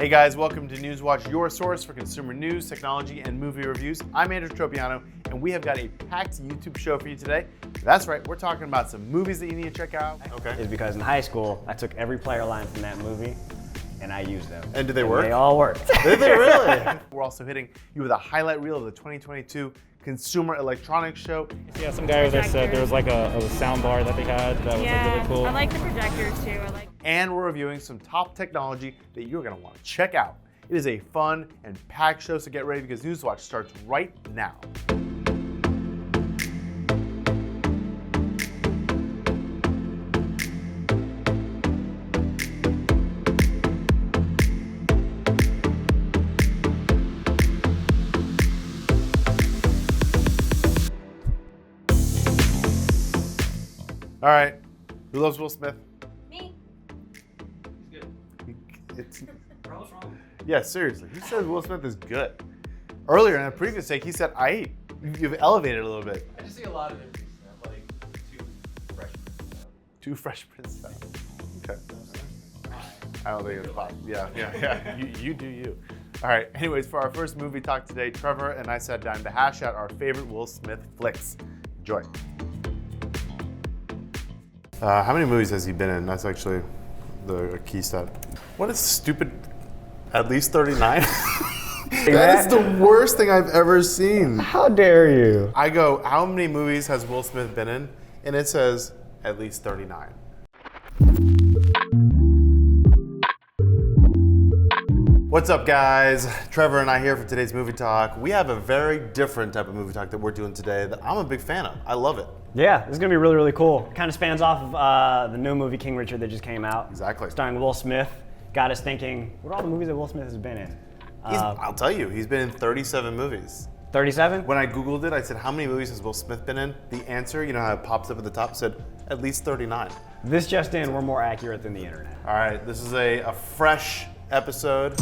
Hey guys, welcome to NewsWatch, your source for consumer news, technology, and movie reviews. I'm Andrew Tropeano, and we have got a packed YouTube show for you today. That's right, we're talking about some movies that you need to check out. Okay. Is because in high school, I took every player line from that movie and I used them. And did they work? They all worked. Did they really? We're also hitting you with a highlight reel of the 2022 Consumer Electronics Show. Yeah, some guy there said there was like a sound bar that they had that was like really cool. I like the projectors too. And we're reviewing some top technology that you're gonna want to check out. It is a fun and packed show, so get ready because NewsWatch starts right now. All right, who loves Will Smith? Me. He's good. What's wrong? Yeah, seriously, he says Will Smith is good. Earlier in a previous take, he said, you've elevated a little bit. I just see a lot of interviews that like Two Fresh Prince style. Okay. I don't think it's possible. Yeah. You do you. All right, anyways, for our first movie talk today, Trevor and I sat down to hash out our favorite Will Smith flicks. Enjoy. How many movies has he been in? That's actually the key step. What is stupid, at least 39? That is the worst thing I've ever seen. How dare you? I go, how many movies has Will Smith been in? And it says, at least 39. What's up, guys? Trevor and I here for today's movie talk. We have a very different type of movie talk that we're doing today that I'm a big fan of. I love it. Yeah, this is gonna be really, really cool. Kind of spans off of the new movie King Richard that just came out. Exactly. Starring Will Smith. Got us thinking, what are all the movies that Will Smith has been in? I'll tell you, he's been in 37 movies. 37? When I Googled it, I said, how many movies has Will Smith been in? The answer, you know how it pops up at the top, said at least 39. This just in, we're more accurate than the internet. All right, this is a fresh episode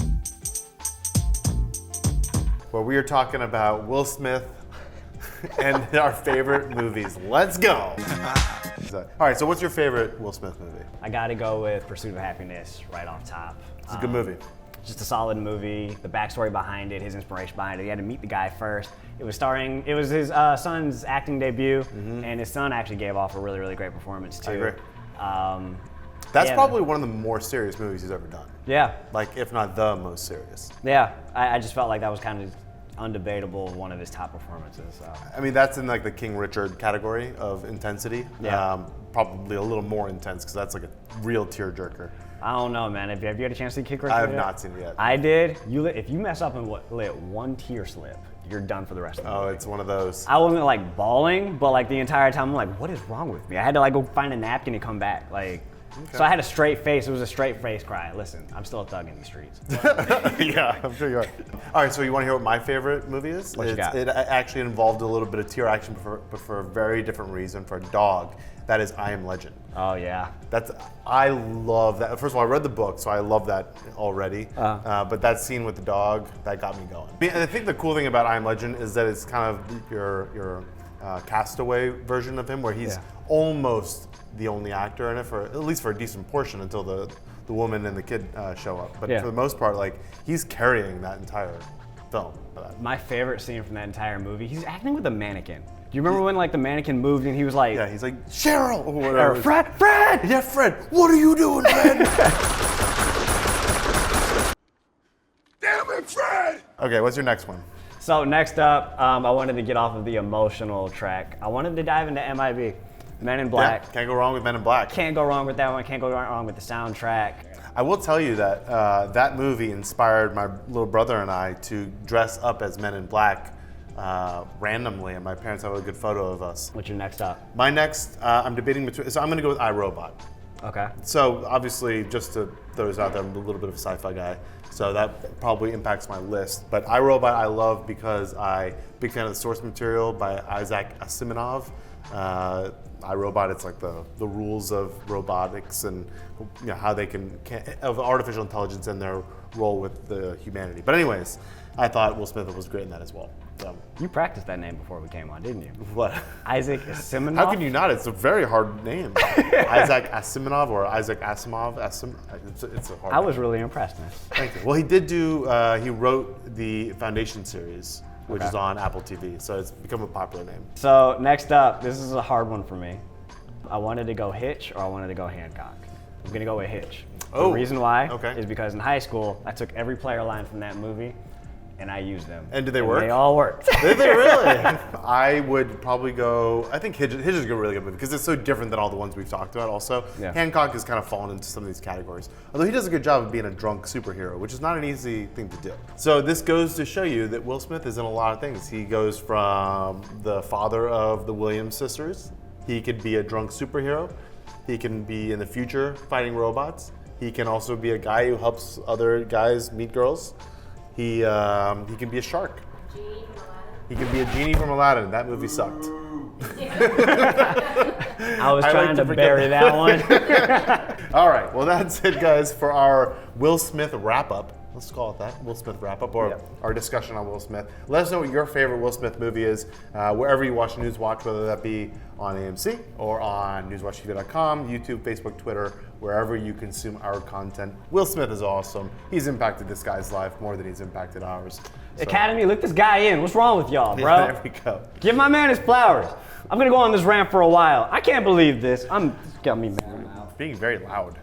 where we are talking about Will Smith and our favorite movies. Let's go. All right, so what's your favorite Will Smith movie? I gotta go with Pursuit of Happiness right off top. It's a good movie. Just a solid movie. The backstory behind it, his inspiration behind it. He had to meet the guy first. It was his son's acting debut, and his son actually gave off a really, really great performance too. I agree. That's yeah, probably one of the more serious movies he's ever done. Yeah. Like, if not the most serious. Yeah, I just felt like that was kind of undebatable one of his top performances. So. I mean, that's in like the King Richard category of intensity. Yeah. Probably a little more intense because that's like a real tearjerker. I don't know, man. Have you had a chance to see Kick Richard? I have not seen it yet. I did. If you mess up and let one tear slip, you're done for the rest of the movie. Oh, it's one of those. I wasn't like bawling, but like the entire time I'm like, what is wrong with me? I had to like go find a napkin and come back. Like, okay. So I had a straight face. It was a straight face cry. Listen, I'm still a thug in these streets. Yeah, I'm sure you are. All right, so you want to hear what my favorite movie is? What you got? It actually involved a little bit of tear action, but for a very different reason, for a dog. That is I Am Legend. Oh, yeah. I love that. First of all, I read the book, so I love that already. But that scene with the dog, that got me going. And I think the cool thing about I Am Legend is that it's kind of your Castaway version of him, where he's almost the only actor in it, for at least for a decent portion, until the woman and the kid show up. But for the most part, like, he's carrying that entire film. My favorite scene from that entire movie, he's acting with a mannequin. Do you remember when like the mannequin moved and he was like, yeah, he's like, Cheryl, or whatever. Or Fred! Yeah, Fred, what are you doing, Fred? Damn it, Fred! Okay, what's your next one? So next up, I wanted to get off of the emotional track. I wanted to dive into MIB, Men in Black. Yeah, can't go wrong with Men in Black. Can't go wrong with that one. Can't go wrong with the soundtrack. I will tell you that that movie inspired my little brother and I to dress up as Men in Black randomly, and my parents have a good photo of us. What's your next up? My next, I'm debating between, so I'm gonna go with iRobot. Okay. So obviously, just to throw this out there, I'm a little bit of a sci-fi guy, so that probably impacts my list. But iRobot I love because I'm a big fan of the source material by Isaac Asimov. iRobot, it's like the rules of robotics and how they of artificial intelligence and their role with the humanity. But anyways, I thought Will Smith was great in that as well. Yeah. You practiced that name before we came on, didn't you? What? Isaac Asimov? How can you not? It's a very hard name. Isaac Asimov or Isaac Asimov. It's a hard I name. was really impressed, man. Thank you. Well, he did do, he wrote the Foundation series, which is on Apple TV. So it's become a popular name. So next up, this is a hard one for me. I wanted to go Hitch or I wanted to go Hancock. I'm gonna go with Hitch. Oh, the reason why okay. is because in high school, I took every player line from that movie and I used them. And did they work? They all worked. Did they really? I would probably go, I think Hitch is a really good movie because it's so different than all the ones we've talked about also. Yeah. Hancock has kind of fallen into some of these categories. Although he does a good job of being a drunk superhero, which is not an easy thing to do. So this goes to show you that Will Smith is in a lot of things. He goes from the father of the Williams sisters. He could be a drunk superhero. He can be in the future fighting robots. He can also be a guy who helps other guys meet girls. He can be a shark. He can be a genie from Aladdin. That movie sucked. I was trying to bury that one. All right, well that's it, guys, for our Will Smith wrap-up. Let's call it that, Will Smith wrap-up, or our discussion on Will Smith. Let us know what your favorite Will Smith movie is, wherever you watch NewsWatch, whether that be on AMC or on NewsWatchTV.com, YouTube, Facebook, Twitter, wherever you consume our content. Will Smith is awesome. He's impacted this guy's life more than he's impacted ours. So. Academy, look this guy in. What's wrong with y'all, bro? There we go. Give my man his flowers. I'm gonna go on this rant for a while. I can't believe this. It's got me mad now. Being very loud.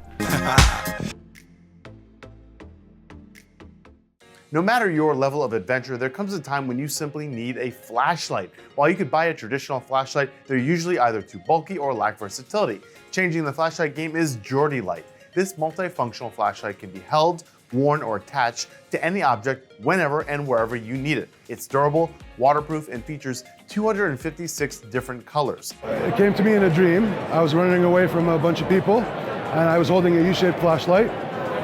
No matter your level of adventure, there comes a time when you simply need a flashlight. While you could buy a traditional flashlight, they're usually either too bulky or lack versatility. Changing the flashlight game is Geordie Light. This multifunctional flashlight can be held, worn, or attached to any object whenever and wherever you need it. It's durable, waterproof, and features 256 different colors. It came to me in a dream. I was running away from a bunch of people, and I was holding a U-shaped flashlight.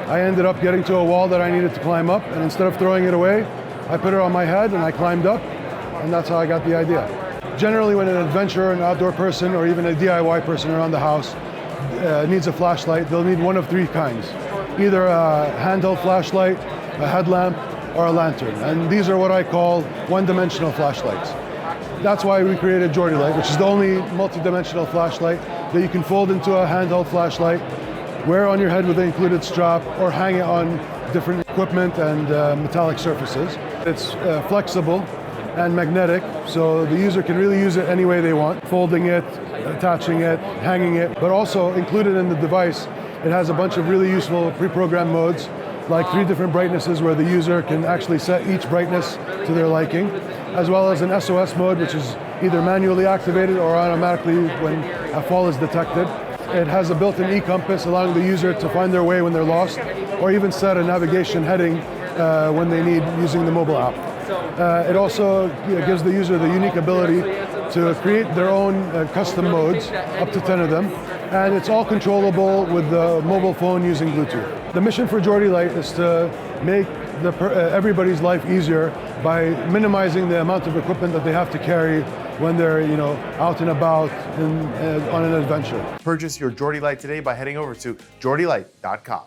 I ended up getting to a wall that I needed to climb up, and instead of throwing it away, I put it on my head and I climbed up, and that's how I got the idea. Generally, when an adventurer, an outdoor person, or even a DIY person around the house needs a flashlight, they'll need one of three kinds. Either a handheld flashlight, a headlamp, or a lantern. And these are what I call one-dimensional flashlights. That's why we created Geordie Light, which is the only multi-dimensional flashlight that you can fold into a handheld flashlight, wear on your head with the included strap, or hang it on different equipment and metallic surfaces. It's flexible and magnetic, so the user can really use it any way they want, folding it, attaching it, hanging it, but also included in the device, it has a bunch of really useful pre-programmed modes, like 3 different brightnesses where the user can actually set each brightness to their liking, as well as an SOS mode, which is either manually activated or automatically when a fall is detected. It has a built-in e-compass allowing the user to find their way when they're lost, or even set a navigation heading when they need using the mobile app. It also gives the user the unique ability to create their own custom modes, up to 10 of them, and it's all controllable with the mobile phone using Bluetooth. The mission for Geordie Light is to make everybody's life easier by minimizing the amount of equipment that they have to carry when they're out and about on an adventure. Purchase your Geordie Light today by heading over to geordielight.com.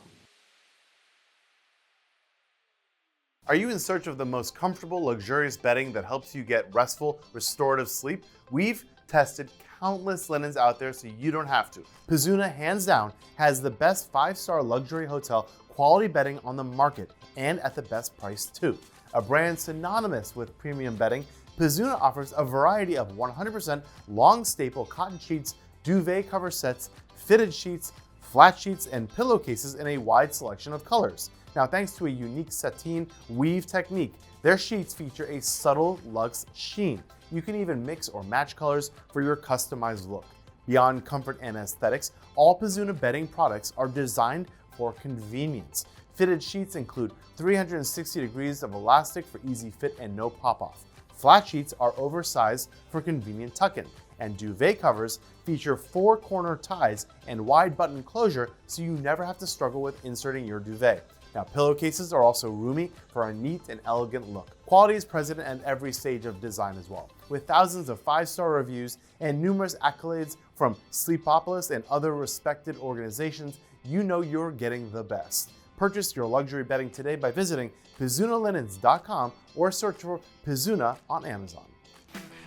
Are you in search of the most comfortable, luxurious bedding that helps you get restful, restorative sleep? We've tested countless linens out there so you don't have to. Pizuna, hands down, has the best 5-star luxury hotel quality bedding on the market, and at the best price too. A brand synonymous with premium bedding, Pizuna offers a variety of 100% long staple cotton sheets, duvet cover sets, fitted sheets, flat sheets, and pillowcases in a wide selection of colors. Now, thanks to a unique sateen weave technique, their sheets feature a subtle luxe sheen. You can even mix or match colors for your customized look. Beyond comfort and aesthetics, all Pizuna bedding products are designed for convenience. Fitted sheets include 360 degrees of elastic for easy fit and no pop-off. Flat sheets are oversized for convenient tuck-in, and duvet covers feature 4-corner ties and wide button closure so you never have to struggle with inserting your duvet. Now, pillowcases are also roomy for a neat and elegant look. Quality is present at every stage of design as well. With thousands of 5-star reviews and numerous accolades from Sleepopolis and other respected organizations, you know you're getting the best. Purchase your luxury bedding today by visiting PizzunaLinens.com or search for Pizzuna on Amazon.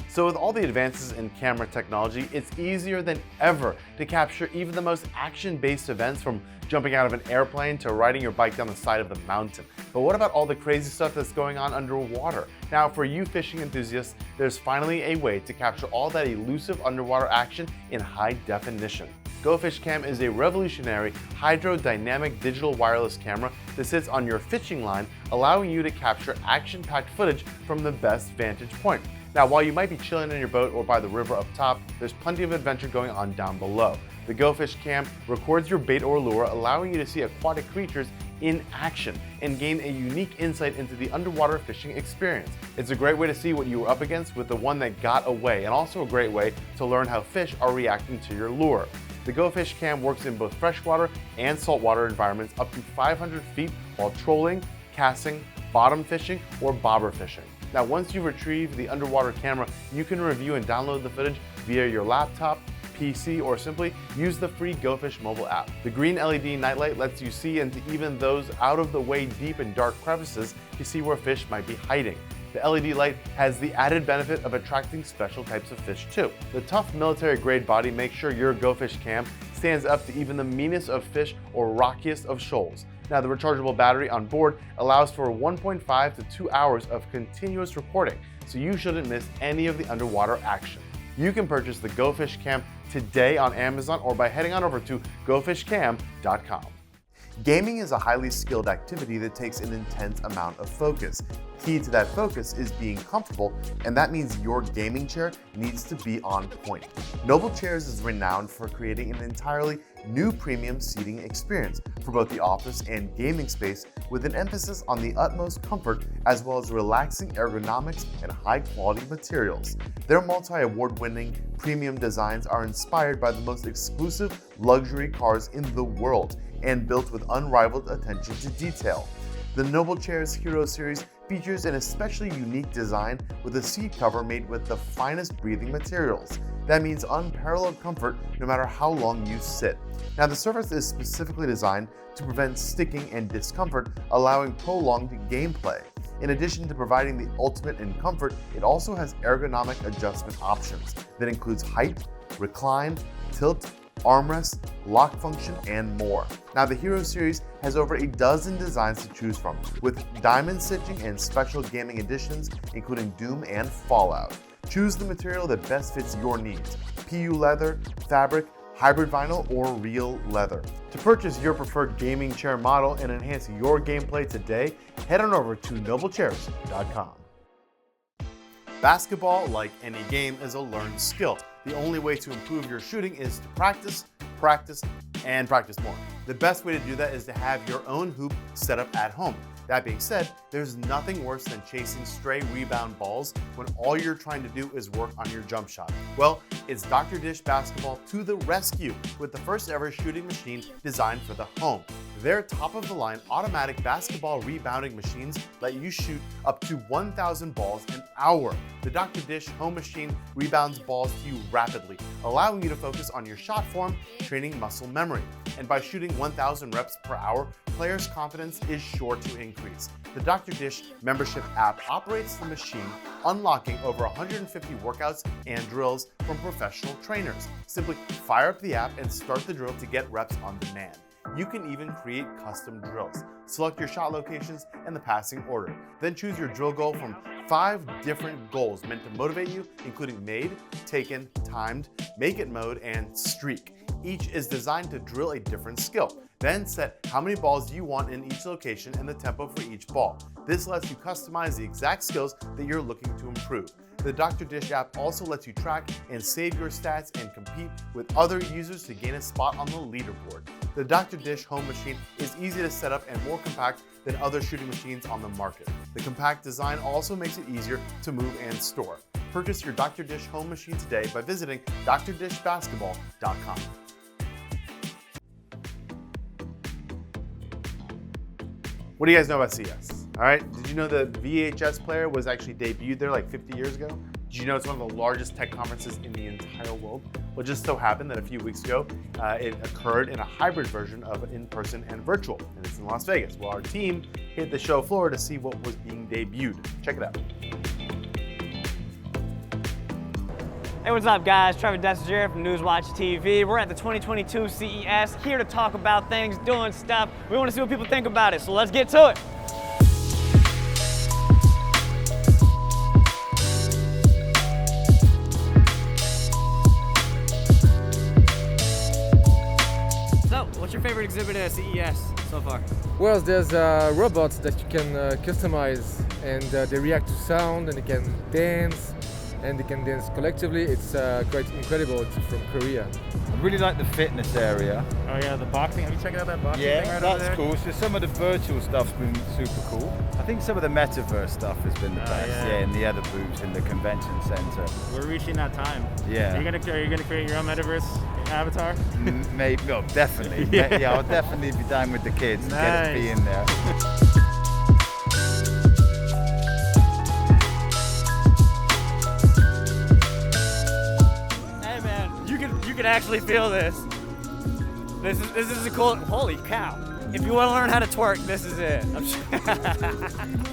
So with all the advances in camera technology, it's easier than ever to capture even the most action-based events, from jumping out of an airplane to riding your bike down the side of the mountain. But what about all the crazy stuff that's going on underwater? Now, for you fishing enthusiasts, there's finally a way to capture all that elusive underwater action in high definition. GoFishCam is a revolutionary hydrodynamic digital wireless camera that sits on your fishing line, allowing you to capture action-packed footage from the best vantage point. Now, while you might be chilling in your boat or by the river up top, there's plenty of adventure going on down below. The GoFishCam records your bait or lure, allowing you to see aquatic creatures in action and gain a unique insight into the underwater fishing experience. It's a great way to see what you were up against with the one that got away, and also a great way to learn how fish are reacting to your lure. The GoFishCam works in both freshwater and saltwater environments up to 500 feet while trolling, casting, bottom fishing, or bobber fishing. Now, once you retrieve the underwater camera, you can review and download the footage via your laptop, PC, or simply use the free GoFish mobile app. The green LED nightlight lets you see into even those out-of-the-way deep and dark crevices to see where fish might be hiding. The LED light has the added benefit of attracting special types of fish too. The tough military-grade body makes sure your GoFishCam stands up to even the meanest of fish or rockiest of shoals. Now, the rechargeable battery on board allows for 1.5 to 2 hours of continuous recording, so you shouldn't miss any of the underwater action. You can purchase the GoFishCam today on Amazon or by heading on over to GoFishCam.com. Gaming is a highly skilled activity that takes an intense amount of focus. Key to that focus is being comfortable, and that means your gaming chair needs to be on point. Noble Chairs is renowned for creating an entirely new premium seating experience for both the office and gaming space, with an emphasis on the utmost comfort as well as relaxing ergonomics and high-quality materials. Their multi-award-winning premium designs are inspired by the most exclusive luxury cars in the world and built with unrivaled attention to detail. The Noble Chairs Hero Series features an especially unique design with a seat cover made with the finest breathing materials. That means unparalleled comfort no matter how long you sit. Now, the surface is specifically designed to prevent sticking and discomfort, allowing prolonged gameplay. In addition to providing the ultimate in comfort, it also has ergonomic adjustment options that includes height, recline, tilt, armrest, lock function, and more. Now, the Hero Series has over a dozen designs to choose from, with diamond stitching and special gaming editions, including Doom and Fallout. Choose the material that best fits your needs: PU leather, fabric, hybrid vinyl, or real leather. To purchase your preferred gaming chair model and enhance your gameplay today, head on over to noblechairs.com. Basketball, like any game, is a learned skill. The only way to improve your shooting is to practice, practice, and practice more. The best way to do that is to have your own hoop set up at home. That being said, there's nothing worse than chasing stray rebound balls when all you're trying to do is work on your jump shot. Well, it's Dr. Dish Basketball to the rescue with the first ever shooting machine designed for the home. Their top-of-the-line automatic basketball rebounding machines let you shoot up to 1,000 balls an hour. The Dr. Dish home machine rebounds balls to you rapidly, allowing you to focus on your shot form, training muscle memory. And by shooting 1,000 reps per hour, players' confidence is sure to increase. The Dr. Dish membership app operates the machine, unlocking over 150 workouts and drills from professional trainers. Simply fire up the app and start the drill to get reps on demand. You can even create custom drills. Select your shot locations and the passing order. Then choose your drill goal from 5 different goals meant to motivate you, including made, taken, timed, make it mode, and streak. Each is designed to drill a different skill. Then set how many balls you want in each location and the tempo for each ball. This lets you customize the exact skills that you're looking to improve. The Dr. Dish app also lets you track and save your stats and compete with other users to gain a spot on the leaderboard. The Dr. Dish home machine is easy to set up and more compact than other shooting machines on the market. The compact design also makes it easier to move and store. Purchase your Dr. Dish home machine today by visiting drdishbasketball.com. What do you guys know about CES? All right, did you know the VHS player was actually debuted there like 50 years ago? Did you know it's one of the largest tech conferences in the entire world? Well, it just so happened that a few weeks ago, it occurred in a hybrid version of in-person and virtual, and it's in Las Vegas. Well, our team hit the show floor to see what was being debuted. Check it out. Hey, what's up, guys? Trevor Dessinger from NewsWatch TV. We're at the 2022 CES, here to talk about things, doing stuff. We want to see what people think about it, so let's get to it. So, what's your favorite exhibit at CES so far? Well, there's robots that you can customize, and they react to sound, and they can dance, and they can dance collectively. It's quite incredible. It's from Korea. I really like the fitness area. Oh yeah, the boxing. Have you checked out that boxing Yeah, thing right over that's there? cool. So some of the virtual stuff's been super cool. I think some of the metaverse stuff has been the best. yeah. Yeah, in the other booths in the convention center. We're reaching that time. Yeah. Are you gonna create your own metaverse avatar? Maybe, well, definitely. Yeah, I'll definitely be down with the kids and get it be in there. Hey man, you can actually feel this. This is a cool. Holy cow! If you want to learn how to twerk, this is it. I'm sure.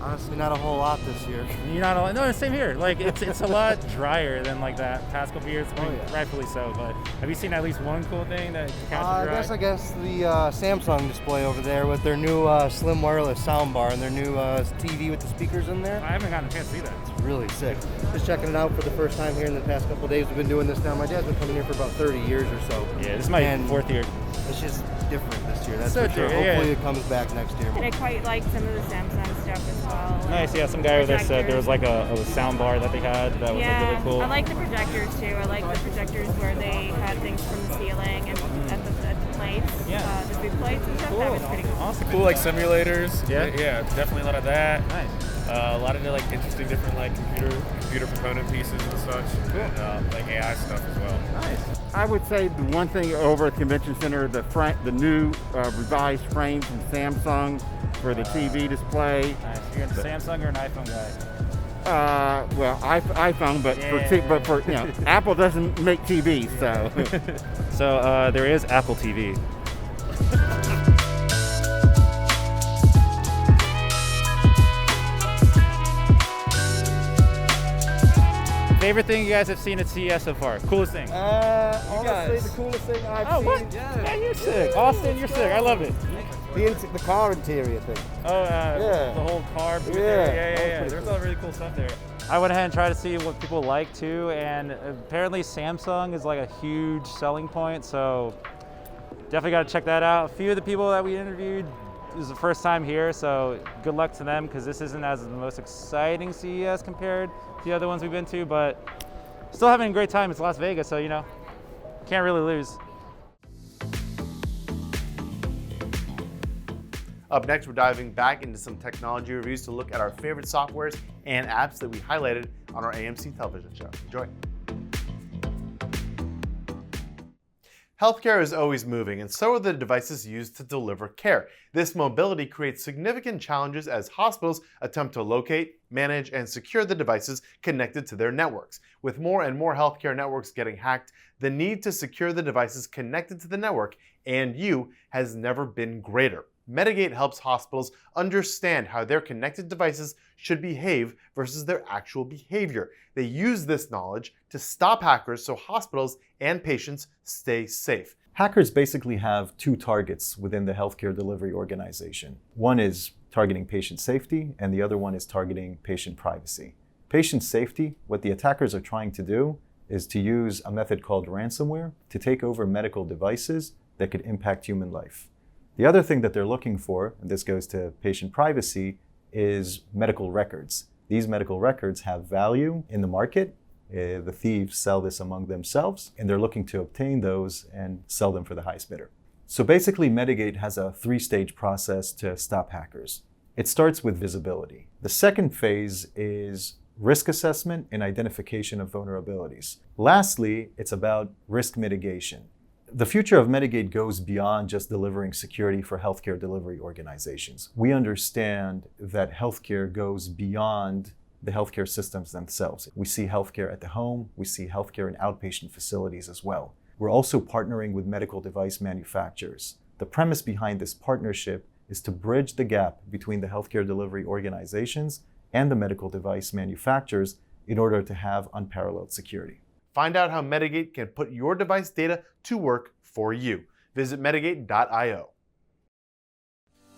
Honestly, not a whole lot this year. You're not all. No, same here. Like it's a lot drier than like that past couple years. I mean, rightfully so. But have you seen at least one cool thing that catches your eye? I guess the Samsung display over there with their new slim wireless soundbar and their new TV with the speakers in there. I haven't gotten a chance to see that. It's really sick. Just checking it out for the first time here in the past couple of days. We've been doing this now. My dad's been coming here for about 30 years or so. Yeah, this is my And fourth year. It's just different this year. That's So for sure. true, yeah. Hopefully it comes back next year. And I quite like some of the Samsung stuff as well. Nice. Yeah, some guy over there said there was like a sound bar that they had that was like really cool. I like the projectors too. I like the projectors where they had things from the ceiling and at the plates, Yeah. the food plates and stuff. That was pretty cool. Awesome. Cool, like simulators. Yeah? Yeah, definitely a lot of that. Nice. A lot of the like interesting different like computer component pieces and such. Cool. And like AI stuff as well. Nice. I would say the one thing over at the convention center, the new revised frames from Samsung for the TV display. Nice. You're a Samsung or an iPhone guy? Well, iPhone, but Yeah. but for Apple doesn't make TVs, so. So there is Apple TV. Favorite thing you guys have seen at CES so far? Coolest thing? Honestly, the coolest thing I've Oh, seen. what? Yeah, you're sick. Austin, you're sick. I love it. The car interior thing. Oh, Yeah. the whole car booth Yeah. there. That was Yeah. pretty There's a lot of really cool stuff there. I went ahead and tried to see what people like too, and apparently Samsung is like a huge selling point, so definitely got to check that out. A few of the people that we interviewed, it was the first time here, so good luck to them because this isn't as the most exciting CES compared to the other ones we've been to, but still having a great time. It's Las Vegas, so you know, can't really lose. Up next, we're diving back into some technology reviews to look at our favorite softwares and apps that we highlighted on our AMC television show. Enjoy. Healthcare is always moving, and so are the devices used to deliver care. This mobility creates significant challenges as hospitals attempt to locate, manage, and secure the devices connected to their networks. With more and more healthcare networks getting hacked, the need to secure the devices connected to the network and you has never been greater. Medigate helps hospitals understand how their connected devices should behave versus their actual behavior. They use this knowledge to stop hackers so hospitals and patients stay safe. Hackers basically have two targets within the healthcare delivery organization. One is targeting patient safety, and the other one is targeting patient privacy. Patient safety, what the attackers are trying to do is to use a method called ransomware to take over medical devices that could impact human life. The other thing that they're looking for, and this goes to patient privacy, is medical records. These medical records have value in the market. The thieves sell this among themselves, and they're looking to obtain those and sell them for the highest bidder. So basically, Medigate has a three-stage process to stop hackers. It starts with visibility. The second phase is risk assessment and identification of vulnerabilities. Lastly, it's about risk mitigation. The future of Medigate goes beyond just delivering security for healthcare delivery organizations. We understand that healthcare goes beyond the healthcare systems themselves. We see healthcare at the home, we see healthcare in outpatient facilities as well. We're also partnering with medical device manufacturers. The premise behind this partnership is to bridge the gap between the healthcare delivery organizations and the medical device manufacturers in order to have unparalleled security. Find out how Medigate can put your device data to work for you. Visit medigate.io.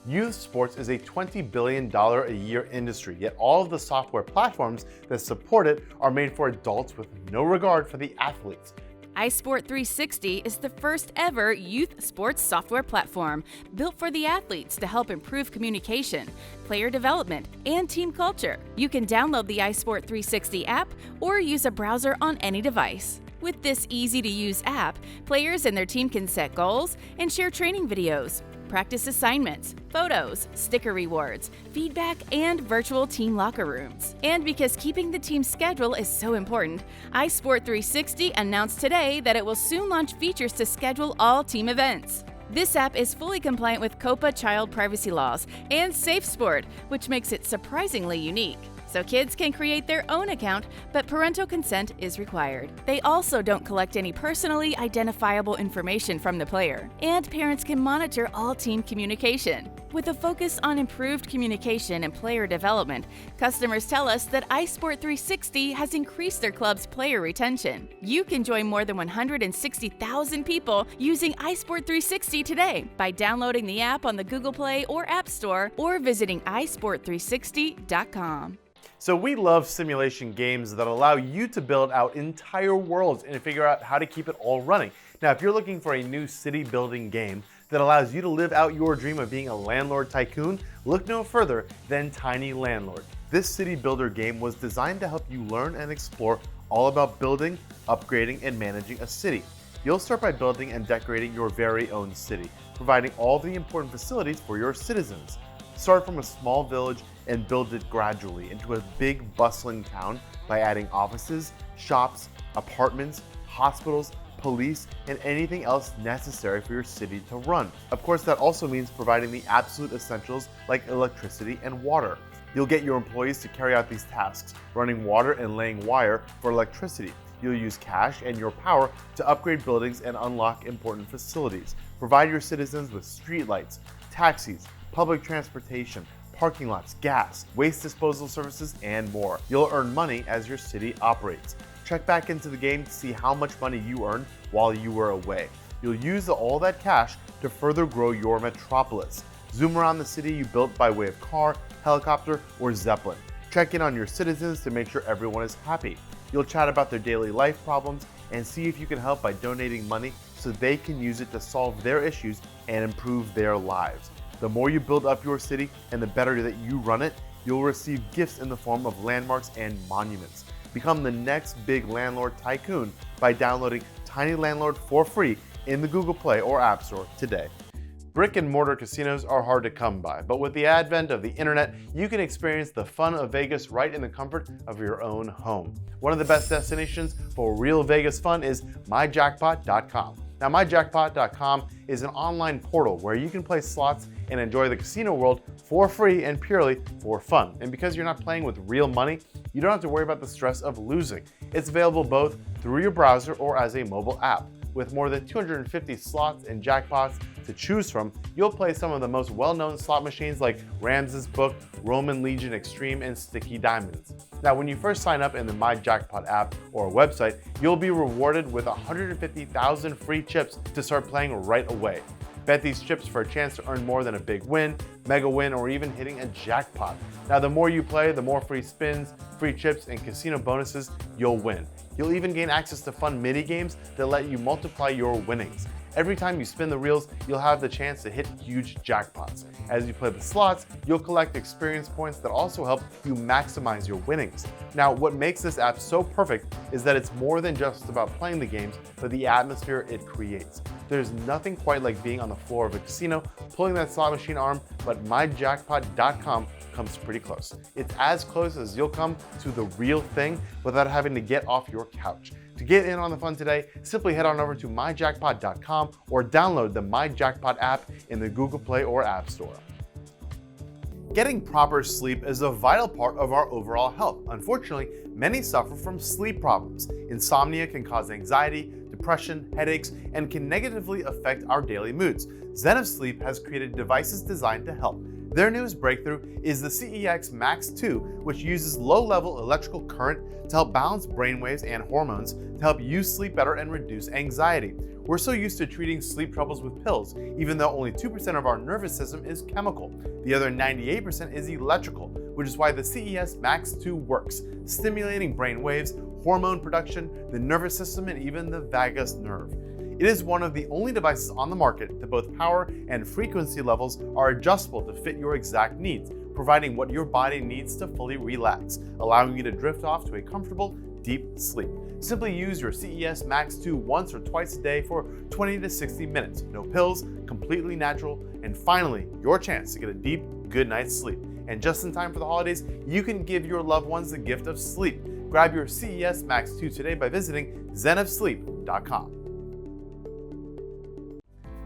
Youth sports is a $20 billion a year industry, yet all of the software platforms that support it are made for adults with no regard for the athletes. iSport 360 is the first ever youth sports software platform built for the athletes to help improve communication, player development, and team culture. You can download the iSport 360 app or use a browser on any device. With this easy-to-use app, players and their team can set goals and share training videos, practice assignments, photos, sticker rewards, feedback, and virtual team locker rooms. And because keeping the team schedule is so important, iSport 360 announced today that it will soon launch features to schedule all team events. This app is fully compliant with COPPA child privacy laws and SafeSport, which makes it surprisingly unique. So kids can create their own account, but parental consent is required. They also don't collect any personally identifiable information from the player, and parents can monitor all team communication. With a focus on improved communication and player development, customers tell us that iSport 360 has increased their club's player retention. You can join more than 160,000 people using iSport 360 today by downloading the app on the Google Play or App Store or visiting iSport360.com. So we love simulation games that allow you to build out entire worlds and figure out how to keep it all running. Now, if you're looking for a new city building game that allows you to live out your dream of being a landlord tycoon, look no further than Tiny Landlord. This city builder game was designed to help you learn and explore all about building, upgrading, and managing a city. You'll start by building and decorating your very own city, providing all the important facilities for your citizens. Start from a small village and build it gradually into a big, bustling town by adding offices, shops, apartments, hospitals, police, and anything else necessary for your city to run. Of course, that also means providing the absolute essentials like electricity and water. You'll get your employees to carry out these tasks, running water and laying wire for electricity. You'll use cash and your power to upgrade buildings and unlock important facilities. Provide your citizens with streetlights, taxis, public transportation, parking lots, gas, waste disposal services, and more. You'll earn money as your city operates. Check back into the game to see how much money you earned while you were away. You'll use all that cash to further grow your metropolis. Zoom around the city you built by way of car, helicopter, or zeppelin. Check in on your citizens to make sure everyone is happy. You'll chat about their daily life problems and see if you can help by donating money so they can use it to solve their issues and improve their lives. The more you build up your city and the better that you run it, you'll receive gifts in the form of landmarks and monuments. Become the next big landlord tycoon by downloading Tiny Landlord for free in the Google Play or App Store today. Brick and mortar casinos are hard to come by, but with the advent of the internet, you can experience the fun of Vegas right in the comfort of your own home. One of the best destinations for real Vegas fun is myjackpot.com. Now, myjackpot.com is an online portal where you can play slots and enjoy the casino world for free and purely for fun. And because you're not playing with real money, you don't have to worry about the stress of losing. It's available both through your browser or as a mobile app. With more than 250 slots and jackpots to choose from, you'll play some of the most well-known slot machines like Rams's Book, Roman Legion Extreme, and Sticky Diamonds. Now, when you first sign up in the My Jackpot app or website, you'll be rewarded with 150,000 free chips to start playing right away. Bet these chips for a chance to earn more than a big win, mega win, or even hitting a jackpot. Now, the more you play, the more free spins, free chips, and casino bonuses you'll win. You'll even gain access to fun mini games that let you multiply your winnings. Every time you spin the reels, you'll have the chance to hit huge jackpots. As you play the slots, you'll collect experience points that also help you maximize your winnings. Now, what makes this app so perfect is that it's more than just about playing the games, but the atmosphere it creates. There's nothing quite like being on the floor of a casino, pulling that slot machine arm, but myjackpot.com comes pretty close. It's as close as you'll come to the real thing without having to get off your couch. To get in on the fun today, simply head on over to myjackpot.com or download the MyJackpot app in the Google Play or App Store. Getting proper sleep is a vital part of our overall health. Unfortunately, many suffer from sleep problems. Insomnia can cause anxiety, depression, headaches, and can negatively affect our daily moods. Zenith Sleep has created devices designed to help. Their newest breakthrough is the CEX Max 2, which uses low-level electrical current to help balance brainwaves and hormones to help you sleep better and reduce anxiety. We're so used to treating sleep troubles with pills, even though only 2% of our nervous system is chemical. The other 98% is electrical, which is why the CES Max 2 works, stimulating brain waves, hormone production, the nervous system, and even the vagus nerve. It is one of the only devices on the market that both power and frequency levels are adjustable to fit your exact needs, providing what your body needs to fully relax, allowing you to drift off to a comfortable, deep sleep. Simply use your CES Max 2 once or twice a day for 20 to 60 minutes. No pills, completely natural, and finally, your chance to get a deep, good night's sleep. And just in time for the holidays, you can give your loved ones the gift of sleep. Grab your CES Max 2 today by visiting zenithsleep.com.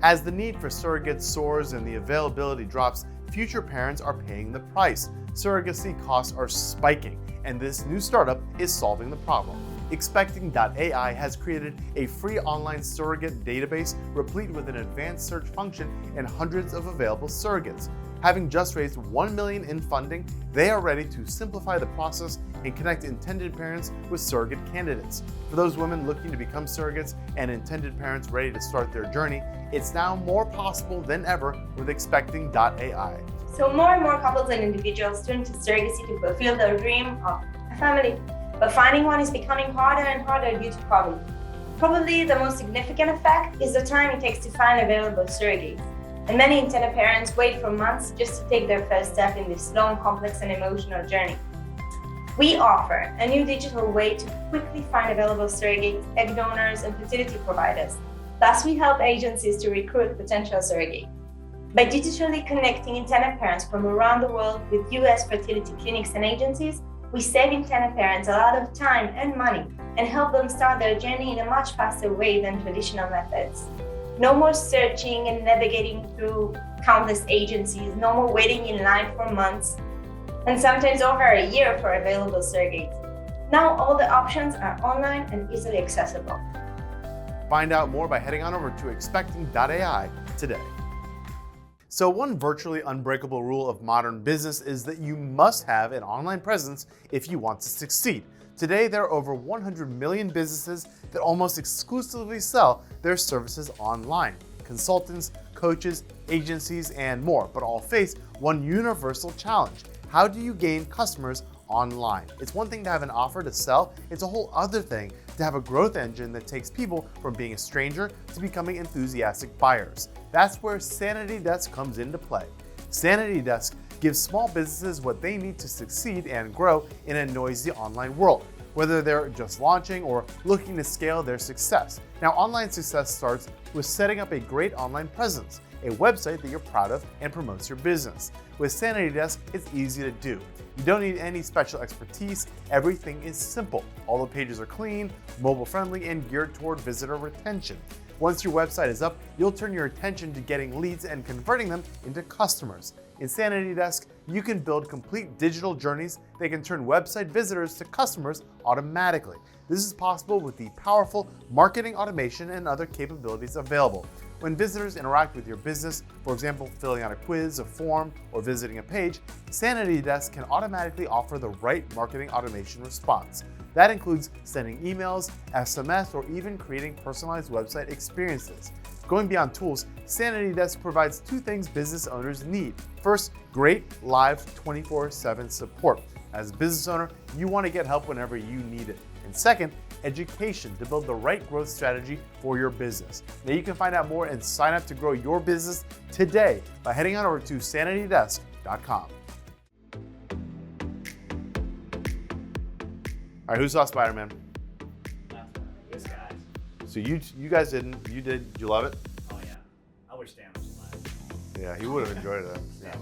As the need for surrogates soars and the availability drops, future parents are paying the price. Surrogacy costs are spiking, and this new startup is solving the problem. Expecting.ai has created a free online surrogate database replete with an advanced search function and hundreds of available surrogates. Having just raised $1 million in funding, they are ready to simplify the process and connect intended parents with surrogate candidates. For those women looking to become surrogates and intended parents ready to start their journey, it's now more possible than ever with Expecting.ai. So more and more couples and individuals turn to surrogacy to fulfill their dream of a family. But finding one is becoming harder and harder due to COVID. Probably the most significant effect is the time it takes to find available surrogates. And many intended parents wait for months just to take their first step in this long, complex, and emotional journey. We offer a new digital way to quickly find available surrogates, egg donors, and fertility providers. Thus, we help agencies to recruit potential surrogates. By digitally connecting intended parents from around the world with US fertility clinics and agencies, we save intended parents a lot of time and money and help them start their journey in a much faster way than traditional methods. No more searching and navigating through countless agencies, no more waiting in line for months, and sometimes over a year for available surrogates. Now all the options are online and easily accessible. Find out more by heading on over to Expecting.ai today. So one virtually unbreakable rule of modern business is that you must have an online presence if you want to succeed. Today, there are over 100 million businesses that almost exclusively sell their services online. Consultants, coaches, agencies, and more, but all face one universal challenge. How do you gain customers online? It's one thing to have an offer to sell, it's a whole other thing to have a growth engine that takes people from being a stranger to becoming enthusiastic buyers. That's where Sanity Desk comes into play. Sanity Desk gives small businesses what they need to succeed and grow in a noisy online world, whether they're just launching or looking to scale their success. Now, online success starts with setting up a great online presence, a website that you're proud of and promotes your business. With Sanity Desk, it's easy to do. You don't need any special expertise. Everything is simple. All the pages are clean, mobile friendly, and geared toward visitor retention. Once your website is up, you'll turn your attention to getting leads and converting them into customers. In Sanity Desk, you can build complete digital journeys that can turn website visitors to customers automatically. This is possible with the powerful marketing automation and other capabilities available. When visitors interact with your business, for example, filling out a quiz, a form, or visiting a page, Sanity Desk can automatically offer the right marketing automation response. That includes sending emails, SMS, or even creating personalized website experiences. Going beyond tools, Sanity Desk provides two things business owners need. First, great live 24/7 support. As a business owner, you want to get help whenever you need it. And second, education to build the right growth strategy for your business. Now you can find out more and sign up to grow your business today by heading on over to sanitydesk.com. All right, who saw Spider-Man? This guy. So you guys didn't. You did. Did you love it? Oh yeah. I wish Dan was alive. Yeah, he would have enjoyed it. Yeah.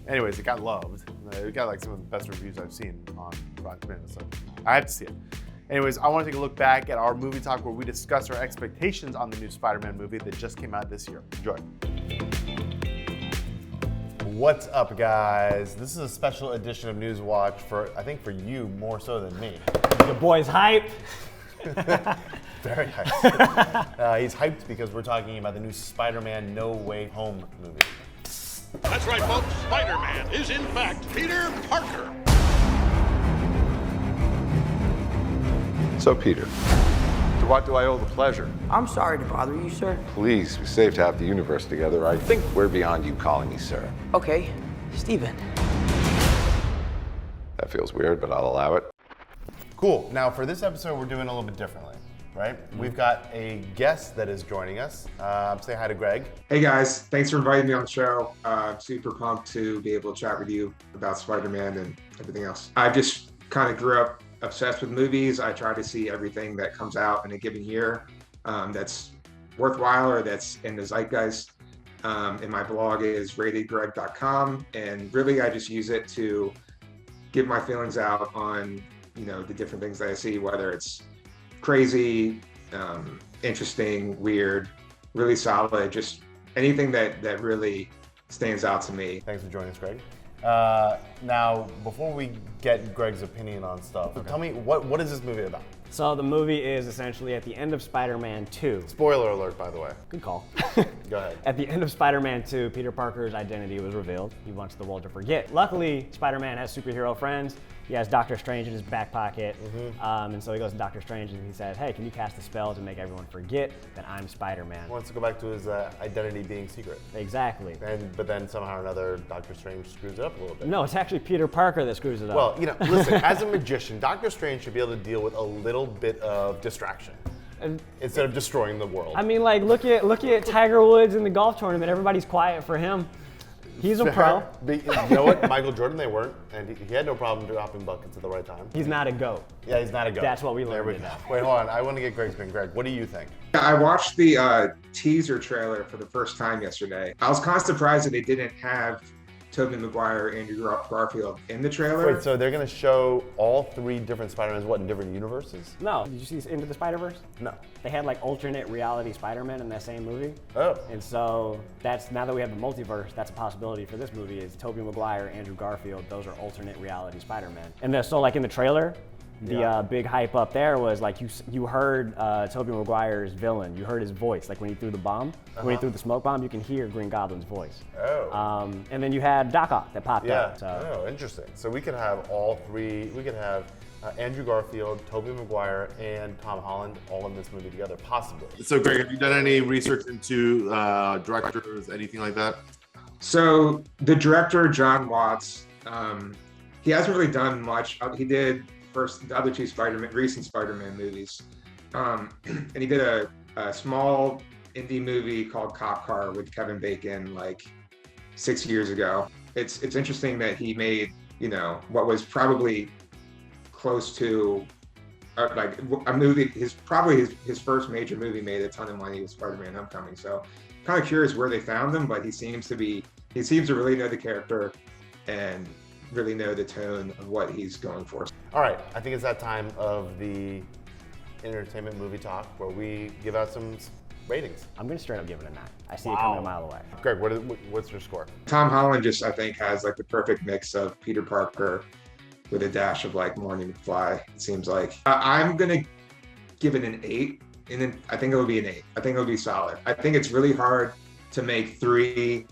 Anyways, it got loved. It got like some of the best reviews I've seen on Rotten Tomatoes, so I have to see it. Anyways, I want to take a look back at our movie talk where we discuss our expectations on the new Spider-Man movie that just came out this year. Enjoy. What's up, guys? This is a special edition of NewsWatch I think for you more so than me. The boy's hype. Very hyped. He's hyped because we're talking about the new Spider-Man No Way Home movie. That's right, folks. Spider-Man is in fact Peter Parker. So, Peter, to what do I owe the pleasure? I'm sorry to bother you, sir. Please, we saved half the universe together. I think we're beyond you calling me sir. Okay, Steven. That feels weird, but I'll allow it. Cool. Now, for this episode, we're doing a little bit differently, right? We've got a guest that is joining us. Say hi to Greg. Hey, guys. Thanks for inviting me on the show. I'm super pumped to be able to chat with you about Spider-Man and everything else. I just kind of grew up obsessed with movies. I try to see everything that comes out in a given year that's worthwhile or that's in the zeitgeist. And my blog is ratedgreg.com, and really I just use it to give my feelings out on the different things that I see, whether it's crazy, interesting, weird, really solid, just anything that really stands out to me. Thanks for joining us, Greg. Now, before we get Greg's opinion on stuff, tell me, what is this movie about? So the movie is essentially at the end of Spider-Man 2. Spoiler alert, by the way. Good call. Go ahead. At the end of Spider-Man 2, Peter Parker's identity was revealed. He wants the world to forget. Luckily, Spider-Man has superhero friends. He has Doctor Strange in his back pocket. And so he goes to Doctor Strange and he says, hey, can you cast a spell to make everyone forget that I'm Spider-Man? He wants to go back to his identity being secret. Exactly. But then somehow or another, Doctor Strange screws it up a little bit. No, it's actually Peter Parker that screws it up. Well, listen, as a magician, Doctor Strange should be able to deal with a little bit of distraction instead of destroying the world. I mean, like, look at Tiger Woods in the golf tournament. Everybody's quiet for him. He's a pro. But you know what? Michael Jordan, they weren't, and he had no problem dropping buckets at the right time. He's not a GOAT. Yeah, he's not a GOAT. That's what we learned. There we go. Wait, hold on. I want to get Greg's opinion. Greg, what do you think? I watched the teaser trailer for the first time yesterday. I was kind of surprised that they didn't have Tobey Maguire and Andrew Garfield in the trailer. Wait, so they're going to show all three different Spider-Mans, in different universes? No. Did you see Into the Spider-Verse? No. They had like alternate reality Spider-Man in that same movie. Oh. And so now that we have the multiverse, that's a possibility for this movie is Tobey Maguire, Andrew Garfield, those are alternate reality Spider-Man. And so like in the trailer, the big hype up there was like you heard Tobey Maguire's villain. You heard his voice, like when he threw the bomb, when he threw the smoke bomb, you can hear Green Goblin's voice. Oh. And then you had Doc Ock that popped up. So. Oh, interesting. So we could have all three. We could have Andrew Garfield, Tobey Maguire, and Tom Holland all in this movie together, possibly. So, Greg, have you done any research into directors, anything like that? So the director, John Watts, he hasn't really done much. He did the other two recent Spider-Man movies. And he did a small indie movie called Cop Car with Kevin Bacon like 6 years ago. It's interesting that he made, what was probably close to like a movie, his first major movie made a ton of money with Spider-Man Homecoming. So kind of curious where they found him, but he seems to really know the character and really know the tone of what he's going for. All right, I think it's that time of the entertainment movie talk where we give out some ratings. I'm gonna straight up give it a 9. I see it coming a mile away. Greg, what's your score? Tom Holland just, I think, has like the perfect mix of Peter Parker with a dash of like Marty McFly, it seems like. I'm gonna give it an 8, and then I think it'll be an 8. I think it'll be solid. I think it's really hard to make 3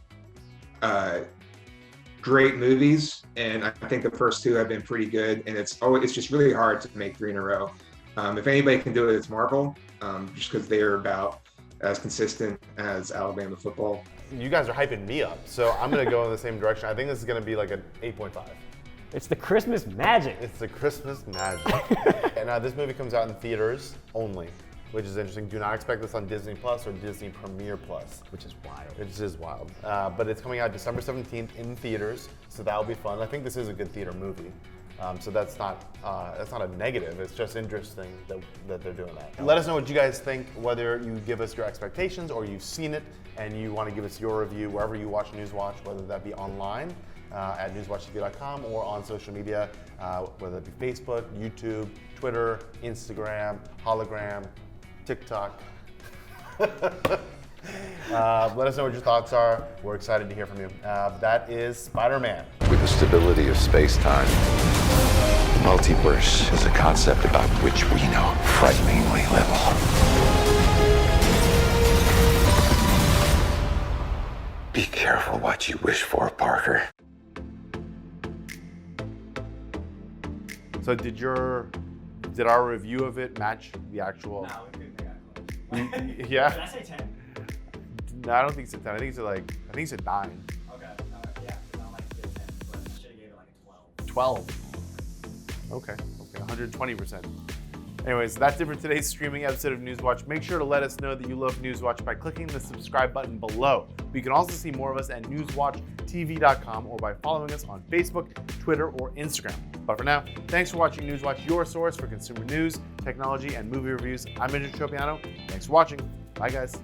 great movies, and I think the first 2 have been pretty good, and it's just really hard to make 3 in a row. If anybody can do it, it's Marvel, just because they're about as consistent as Alabama football. You guys are hyping me up, so I'm gonna go in the same direction. I think this is gonna be like an 8.5. It's the Christmas magic. It's the Christmas magic. And this movie comes out in theaters only, which is interesting. Do not expect this on Disney Plus or Disney Premier Plus. Which is wild. It is wild. But it's coming out December 17th in theaters, so that'll be fun. I think this is a good theater movie. So that's not a negative. It's just interesting that they're doing that. Let us know what you guys think, whether you give us your expectations or you've seen it and you want to give us your review wherever you watch NewsWatch, whether that be online at newswatchtv.com or on social media, whether it be Facebook, YouTube, Twitter, Instagram, Hologram, TikTok. Let us know what your thoughts are. We're excited to hear from you. That is Spider-Man. With the stability of space-time, multiverse is a concept about which we know frighteningly little. Be careful what you wish for, Parker. So did our review of it match the actual? No, we couldn't make it. Yeah. Did I say 10? No, I don't think it's a 10. I think it's a 9. Okay. Yeah. I don't like to give 10, but I should have gave it like a 12. Okay. 120%. Anyways, that's it for today's streaming episode of NewsWatch. Make sure to let us know that you love NewsWatch by clicking the subscribe button below. But you can also see more of us at newswatchtv.com or by following us on Facebook, Twitter, or Instagram. But for now, thanks for watching NewsWatch, your source for consumer news, technology, and movie reviews. I'm Andrew Tropeano. Thanks for watching. Bye, guys.